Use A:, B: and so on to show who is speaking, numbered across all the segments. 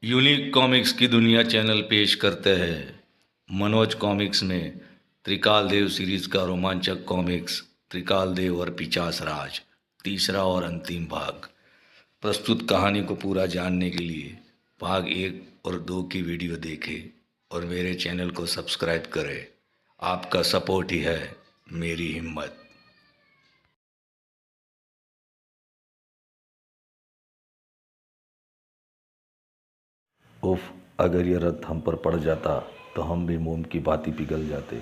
A: Unique comics की दुनिया channel पेश करते हैं मनोज कॉमिक्स में त्रिकाल देव सीरीज का रोमांचक कॉमिक्स त्रिकाल देव और पिचास राज तीसरा और अंतिम भाग। प्रस्तुत कहानी को पूरा जानने के लिए भाग 1 और 2 की वीडियो देखें और मेरे चैनल को सब्सक्राइब करें। आपका सपोर्ट ही है मेरी हिम्मत।
B: उफ, अगर ये रथ हम पर पड़ जाता तो हम भी मोम की भांति पिघल जाते।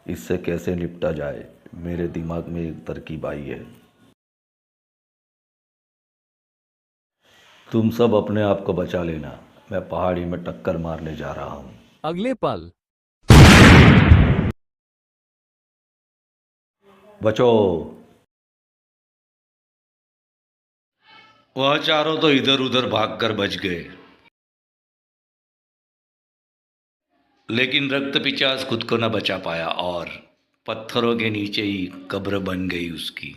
B: इससे कैसे निपटा जाए, मेरे दिमाग में एक तरकीब आई है। तुम सब अपने आप को बचा लेना, मैं पहाड़ी में टक्कर मारने जा रहा हूँ।
C: अगले पल
B: बचो।
A: वह चारों तो इधर उधर भागकर बच गए, लेकिन रक्त पिचास खुद को न बचा पाया और पत्थरों के नीचे ही कब्र बन गई उसकी।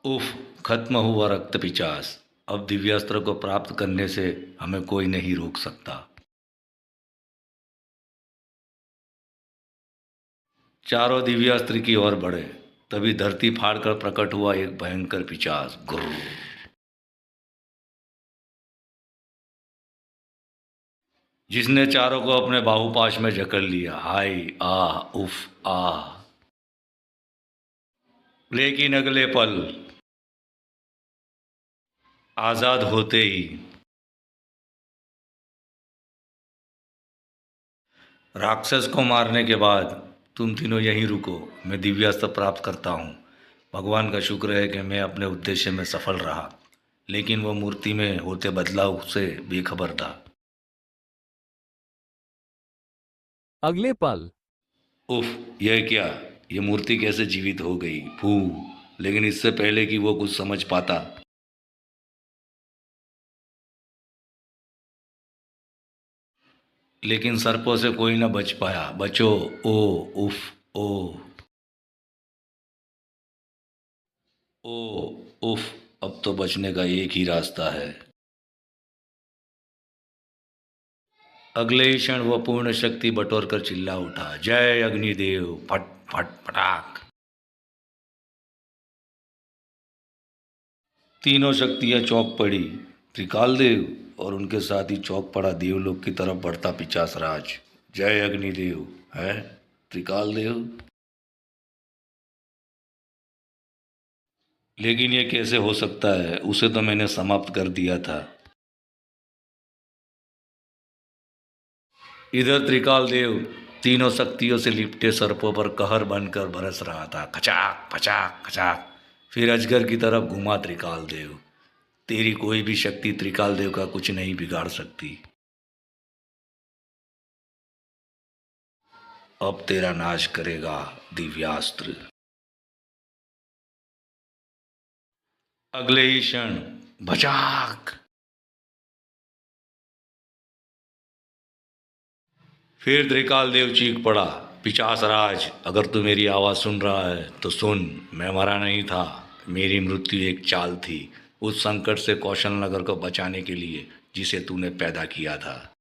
A: उफ, खत्म हुआ रक्त पिचास। अब दिव्यास्त्र को प्राप्त करने से हमें कोई नहीं रोक सकता। चारों दिव्यास्त्र की ओर बढ़े, तभी धरती फाड़कर प्रकट हुआ एक भयंकर पिचास। गुर्र, जिसने चारों को अपने बाहुपाश में जकड़ लिया। हाय आह उफ आह। लेकिन अगले पल आजाद होते ही राक्षस को मारने के बाद तुम तीनों यहीं रुको, मैं दिव्यास्त्र प्राप्त करता हूँ। भगवान का शुक्र है कि मैं अपने उद्देश्य में सफल रहा, लेकिन वो मूर्ति में होते बदलाव से बेखबर था।
C: अगले पल
A: उफ, यह क्या? ये मूर्ति कैसे जीवित हो गई? फू। लेकिन इससे पहले कि वो कुछ समझ पाता, लेकिन सर्पों से कोई न बच पाया। बचो। ओ उफ ओ ओ उफ। अब तो बचने का एक ही रास्ता है। अगले ही क्षण वह पूर्ण शक्ति बटोर कर चिल्ला उठा, जय अग्निदेव। फट फट फटाक। तीनों शक्तियां चौंक पड़ी। त्रिकाल देव और उनके साथ ही चौंक पड़ा देवलोक की तरफ बढ़ता पिचास राज। जय अग्निदेव है त्रिकाल देव। लेकिन ये कैसे हो सकता है? उसे तो मैंने समाप्त कर दिया था। इधर त्रिकाल देव तीनों शक्तियों से लिपटे सर्पों पर कहर बनकर बरस रहा था। खचाक खचाक खचाक। फिर अजगर की तरफ घुमा त्रिकाल देव। तेरी कोई भी शक्ति त्रिकाल देव का कुछ नहीं बिगाड़ सकती। अब तेरा नाश करेगा दिव्यास्त्र। अगले ही क्षण भचाक। फिर त्रिकाल देव चीख पड़ा, पिचास राज, अगर तू मेरी आवाज सुन रहा है तो सुन। मैं मरा नहीं था, मेरी मृत्यु एक चाल थी उस संकट से कौशल नगर को बचाने के लिए जिसे तूने पैदा किया था।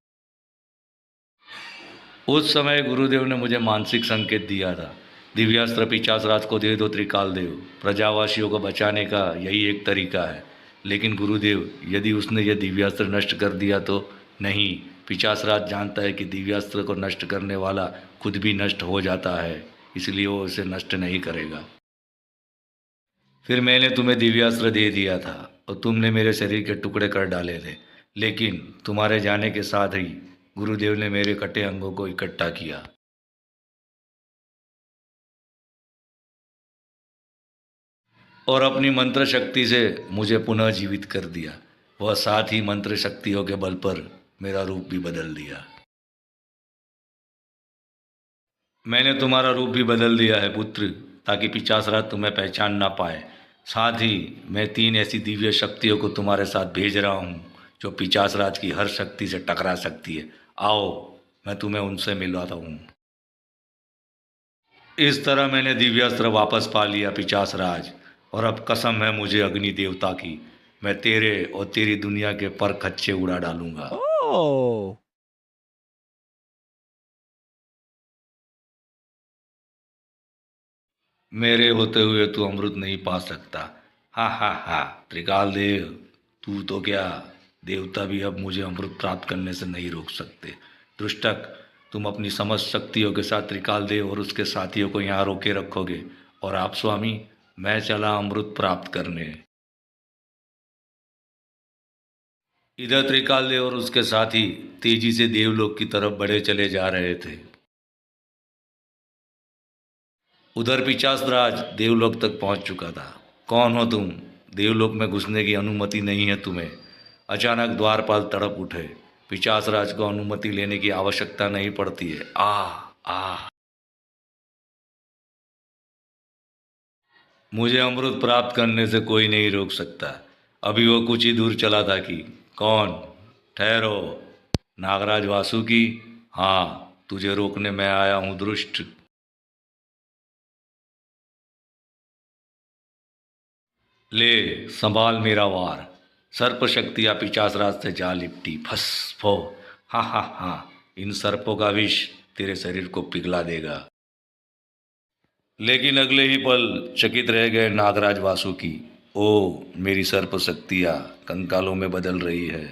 A: उस समय गुरुदेव ने मुझे मानसिक संकेत दिया था, दिव्यास्त्र पिचास राज को दे दो त्रिकाल देव, प्रजावासियों को बचाने का यही एक तरीका है। लेकिन गुरुदेव, यदि उसने यह दिव्यास्त्र नष्ट कर दिया तो? नहीं, पिचास राज जानता है कि दिव्यास्त्र को नष्ट करने वाला खुद भी नष्ट हो जाता है, इसलिए वो इसे नष्ट नहीं करेगा। फिर मैंने तुम्हें दिव्यास्त्र दे दिया था और तुमने मेरे शरीर के टुकड़े कर डाले थे, लेकिन तुम्हारे जाने के साथ ही गुरुदेव ने मेरे कटे अंगों को इकट्ठा किया और अपनी मंत्र शक्ति से मुझे पुनः जीवित कर दिया। वह साथ ही मंत्र शक्तियों के बल पर मेरा रूप भी बदल दिया। मैंने तुम्हारा रूप भी बदल दिया है पुत्र, ताकि पिचास राज तुम्हें पहचान ना पाए। साथ ही मैं 3 ऐसी दिव्य शक्तियों को तुम्हारे साथ भेज रहा हूँ जो पिचास राज की हर शक्ति से टकरा सकती है। आओ, मैं तुम्हें उनसे मिलवाता हूँ। इस तरह मैंने दिव्यास्त्र वापस पा लिया पिचास राज, और अब कसम है मुझे अग्नि देवता की, मैं तेरे और तेरी दुनिया के पर खच्चे उड़ा डालूंगा।
C: Oh.
A: मेरे होते हुए तू अमृत नहीं पा सकता। हा हा हा। त्रिकाल देव, तू तो क्या, देवता भी अब मुझे अमृत प्राप्त करने से नहीं रोक सकते। दुष्टक, तुम अपनी समस्त शक्तियों के साथ त्रिकाल देव और उसके साथियों को यहाँ रोके रखोगे, और आप स्वामी, मैं चला अमृत प्राप्त करने। इधर त्रिकाल देव और उसके साथी तेजी से देवलोक की तरफ बढ़े चले जा रहे थे। उधर पिशाच राज देवलोक तक पहुंच चुका था। कौन हो तुम? देवलोक में घुसने की अनुमति नहीं है तुम्हें। अचानक द्वारपाल तड़प उठे। पिशाच राज को अनुमति लेने की आवश्यकता नहीं पड़ती है। आ आ मुझे अमृत प्राप्त करने से कोई नहीं रोक सकता। अभी वो कुछ ही दूर चला था कि कौन? ठहरो। नागराज वासुकी, हाँ, तुझे रोकने मैं आया हूँ दुष्ट। ले, संभाल मेरा वार। सर्प शक्तियाँ पिशाच राज से जा लिपटी। फस फो। हा हा हा। इन सर्पों का विष तेरे शरीर को पिघला देगा। लेकिन अगले ही पल चकित रह गए नागराज वासुकी। ओ, मेरी सर्प शक्तियाँ कंकालों में बदल रही है।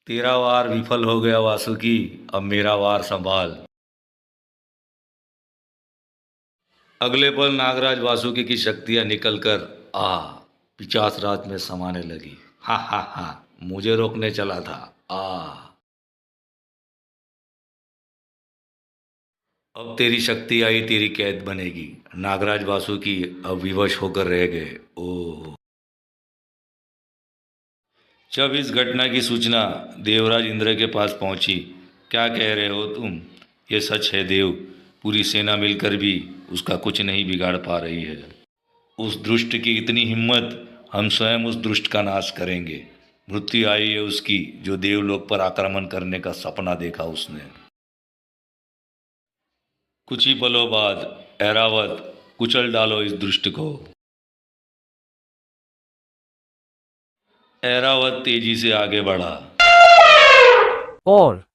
A: तेरा वार विफल हो गया वासुकी, अब मेरा वार संभाल। अगले पल नागराज वासुकी की शक्तियां निकलकर पिशाच राज में समाने लगी। हा हा हा। मुझे रोकने चला था। अब तेरी शक्ति आई तेरी कैद बनेगी। नागराज वासुकी अब विवश होकर रह गए। ओ, जब इस घटना की सूचना देवराज इंद्र के पास पहुंची, क्या कह रहे हो तुम? ये सच है देव, पूरी सेना मिलकर भी उसका कुछ नहीं बिगाड़ पा रही है। उस दुष्ट की इतनी हिम्मत, हम स्वयं उस दुष्ट का नाश करेंगे। मृत्यु आई है उसकी, जो देवलोक पर आक्रमण करने का सपना देखा उसने। कुछ ही पलों बाद ऐरावत, कुचल डालो इस दुष्ट को। ऐरावत तेजी से आगे बढ़ा।
C: और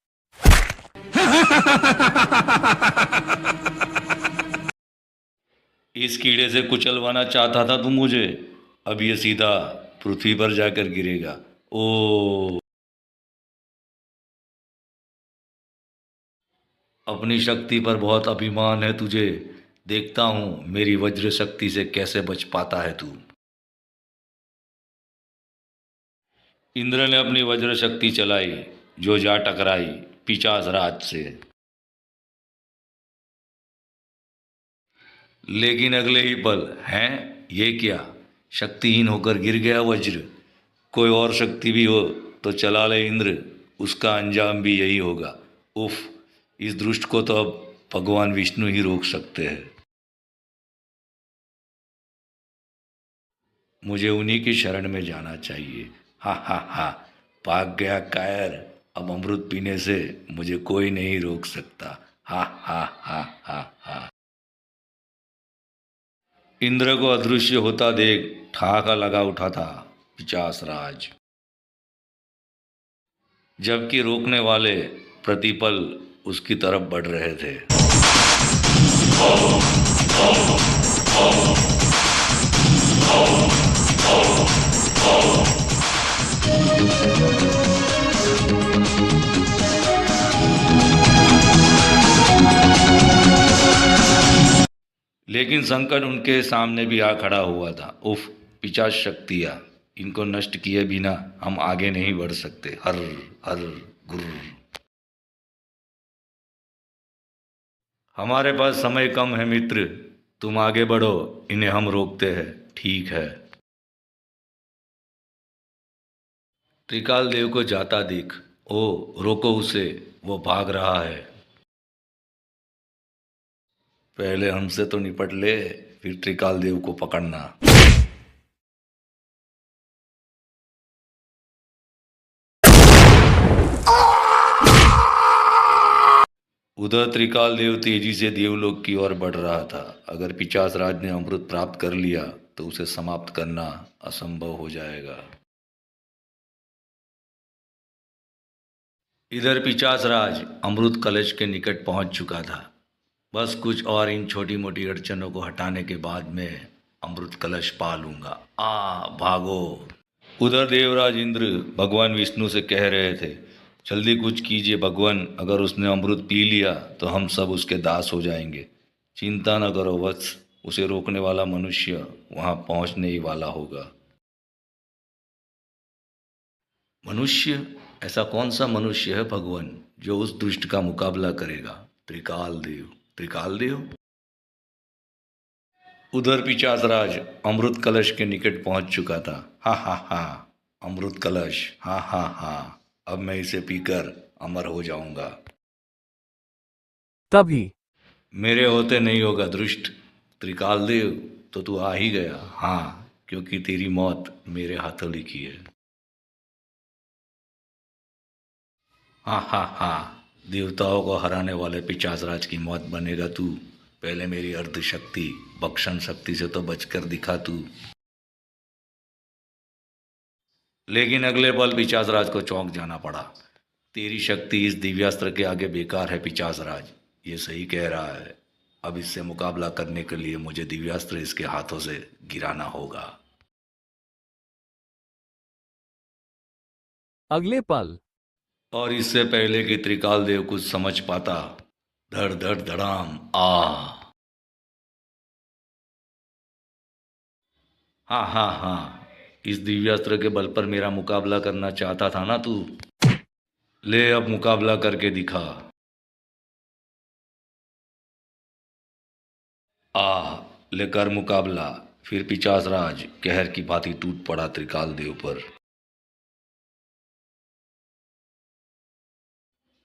A: इस कीड़े से कुचलवाना चाहता था तू मुझे, अब ये सीधा पृथ्वी पर जाकर गिरेगा। ओ, अपनी शक्ति पर बहुत अभिमान है तुझे। देखता हूं मेरी वज्र शक्ति से कैसे बच पाता है तू। इंद्र ने अपनी वज्र शक्ति चलाई, जो जा टकराई पिशाच राज से। लेकिन अगले ही पल, हैं, ये क्या? शक्तिहीन होकर गिर गया वज्र। कोई और शक्ति भी हो तो चला ले इंद्र, उसका अंजाम भी यही होगा। उफ, इस दुष्ट को तो अब भगवान विष्णु ही रोक सकते हैं। मुझे उन्हीं की शरण में जाना चाहिए। हा हा हा। भाग गया कायर, अब अमृत पीने से मुझे कोई नहीं रोक सकता। हा हा हा हा हा। इंद्र को अदृश्य होता देख ठहाका लगा उठा था पिशाच राज, जबकि रोकने वाले प्रतिपल उसकी तरफ बढ़ रहे थे। लेकिन संकट उनके सामने भी आ खड़ा हुआ था। उफ, पिशाच शक्तियाँ, इनको नष्ट किए बिना हम आगे नहीं बढ़ सकते। हर हर गुरु। हमारे पास समय कम है मित्र, तुम आगे बढ़ो, इन्हें हम रोकते हैं। ठीक है। त्रिकाल देव को जाता देख, ओ रोको उसे, वो भाग रहा है। पहले हमसे तो निपट ले, फिर त्रिकाल देव को पकड़ना। उधर त्रिकाल देव तेजी से देवलोक की ओर बढ़ रहा था। अगर पिशाच राज ने अमृत प्राप्त कर लिया तो उसे समाप्त करना असंभव हो जाएगा। इधर पिशाच राज अमृत कलश के निकट पहुंच चुका था। बस कुछ और इन छोटी मोटी अड़चनों को हटाने के बाद मैं अमृत कलश पा लूंगा। भागो। उधर देवराज इंद्र भगवान विष्णु से कह रहे थे, जल्दी कुछ कीजिए भगवान, अगर उसने अमृत पी लिया तो हम सब उसके दास हो जाएंगे। चिंता न करो वत्स, उसे रोकने वाला मनुष्य वहां पहुंचने ही वाला होगा। मनुष्य? ऐसा कौन सा मनुष्य है भगवान जो उस दुष्ट का मुकाबला करेगा? त्रिकाल देव, त्रिकाल देव। उधर पिशाच राज अमृत कलश के निकट पहुंच चुका था। हा हा हा, अमृत कलश, हा हा हा, अब मैं इसे पीकर अमर हो जाऊंगा।
C: तभी
A: मेरे होते नहीं होगा दुष्ट। त्रिकाल देव, तो तू आ ही गया। हाँ, क्योंकि तेरी मौत मेरे हाथों लिखी है। हाँ हाँ हाँ, देवताओं को हराने वाले पिशाच राज की मौत बनेगा तू। पहले मेरी अर्ध शक्ति भक्षण शक्ति से तो बचकर दिखा तू। लेकिन अगले पल पिशाच राज को चौंक जाना पड़ा। तेरी शक्ति इस दिव्यास्त्र के आगे बेकार है पिशाच राज, ये सही कह रहा है। अब इससे मुकाबला करने के लिए मुझे दिव्यास्त्र इसके हाथों से गिराना होगा।
C: अगले पल
A: और इससे पहले कि त्रिकाल देव कुछ समझ पाता, धड़ धड़ धड़ाम, हाँ हाँ हाँ, इस दिव्यास्त्र के बल पर मेरा मुकाबला करना चाहता था ना तू? ले अब मुकाबला करके दिखा। ले कर मुकाबला। फिर पिशाच राज कहर की भांति टूट पड़ा त्रिकाल देव पर।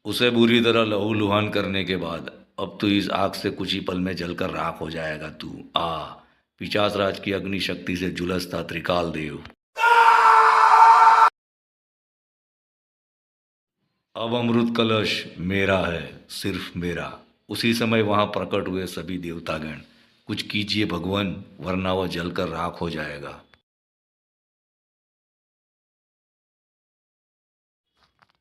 A: उसे बुरी तरह लहूलुहान करने के बाद अब तो इस आग से कुछ ही पल में जलकर राख हो जाएगा तू। पिशाच राज की अग्नि शक्ति से झुलसता त्रिकाल देव। अब अमृत कलश मेरा है, सिर्फ मेरा। उसी समय वहां प्रकट हुए सभी देवतागण। कुछ कीजिए भगवान, वरना वह जलकर राख हो जाएगा।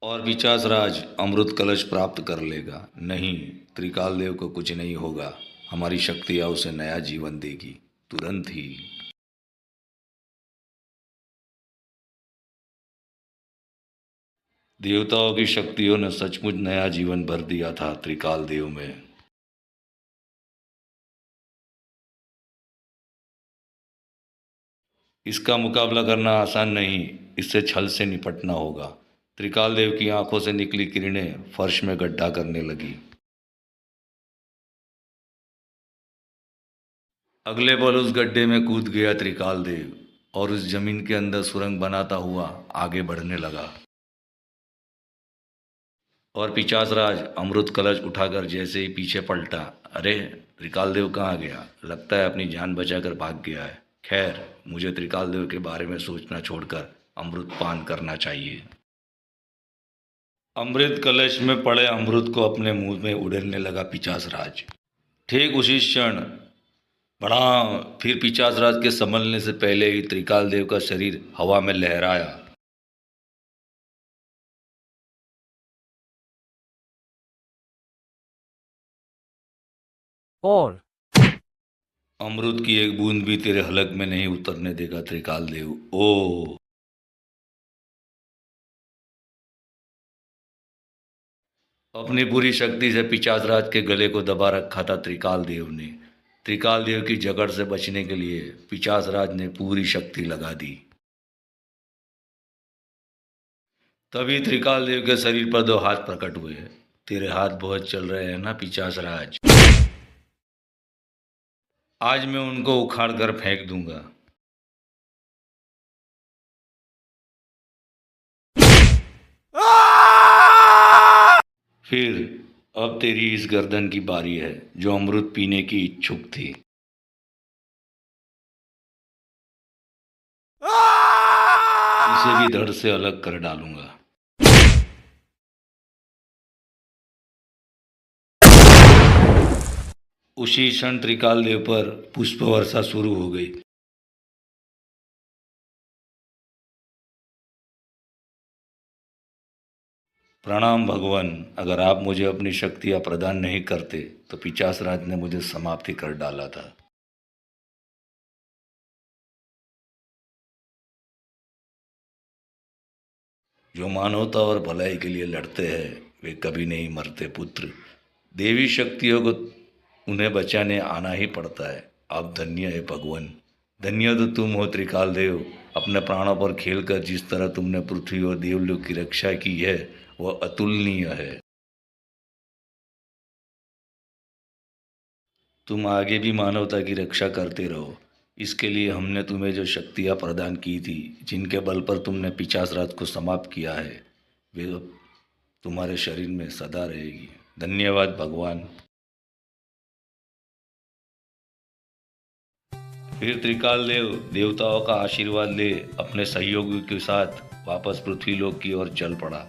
A: और पिशाच राज अमृत कलश प्राप्त कर लेगा। नहीं, त्रिकाल देव को कुछ नहीं होगा। हमारी शक्तियां उसे नया जीवन देगी, तुरंत ही। देवताओं की शक्तियों ने सचमुच नया जीवन भर दिया था त्रिकाल देव में। इसका मुकाबला करना आसान नहीं, इससे छल से निपटना होगा। त्रिकाल देव की आंखों से निकली किरणें फर्श में गड्ढा करने लगी। अगले पल उस गड्ढे में कूद गया त्रिकाल देव और उस जमीन के अंदर सुरंग बनाता हुआ आगे बढ़ने लगा। और पिशाच राज अमृत कलश उठाकर जैसे ही पीछे पलटा, अरे त्रिकाल देव कहाँ गया? लगता है अपनी जान बचाकर भाग गया है। खैर, मुझे त्रिकाल देव के बारे में सोचना छोड़कर अमृत पान करना चाहिए। अमृत कलश में पड़े अमृत को अपने मुंह में उड़ेलने लगा पिशाच राज। ठीक उसी क्षण बड़ा, फिर पिशाच राज के संभलने से पहले ही त्रिकाल देव का शरीर हवा में लहराया।
C: और
A: अमृत की एक बूंद भी तेरे हलक में नहीं उतरने देगा त्रिकाल देव। ओ अपनी पूरी शक्ति से पिशाच राज के गले को दबा रखा था त्रिकाल देव ने। त्रिकाल देव की जकड़ से बचने के लिए पिशाच राज ने पूरी शक्ति लगा दी। तभी त्रिकाल देव के शरीर पर दो हाथ प्रकट हुए। तेरे हाथ बहुत चल रहे हैं ना पिशाच राज? आज मैं उनको उखाड़ कर फेंक दूंगा। फिर अब तेरी इस गर्दन की बारी है जो अमृत पीने की इच्छुक थी। इसे भी धड़ से अलग कर डालूंगा। उसी क्षण त्रिकाल देव पर पुष्प वर्षा शुरू हो गई। प्रणाम भगवान, अगर आप मुझे अपनी शक्तियाँ प्रदान नहीं करते तो पिशाच राज ने मुझे समाप्ति कर डाला था। जो मानवता और भलाई के लिए लड़ते हैं वे कभी नहीं मरते पुत्र। देवी शक्तियों को उन्हें बचाने आना ही पड़ता है। आप धन्य है भगवान, धन्य तो तुम हो त्रिकाल देव। अपने प्राणों पर खेलकर जिस तरह तुमने पृथ्वी और देवलोक की रक्षा की है वह अतुलनीय है। तुम आगे भी मानवता की रक्षा करते रहो। इसके लिए हमने तुम्हें जो शक्तियाँ प्रदान की थी, जिनके बल पर तुमने पिशाच राज को समाप्त किया है, वे अब तुम्हारे शरीर में सदा रहेगी। धन्यवाद भगवान। फिर त्रिकाल देव देवताओं का आशीर्वाद ले अपने सहयोगियों के साथ वापस पृथ्वी लोक की ओर चल पड़ा।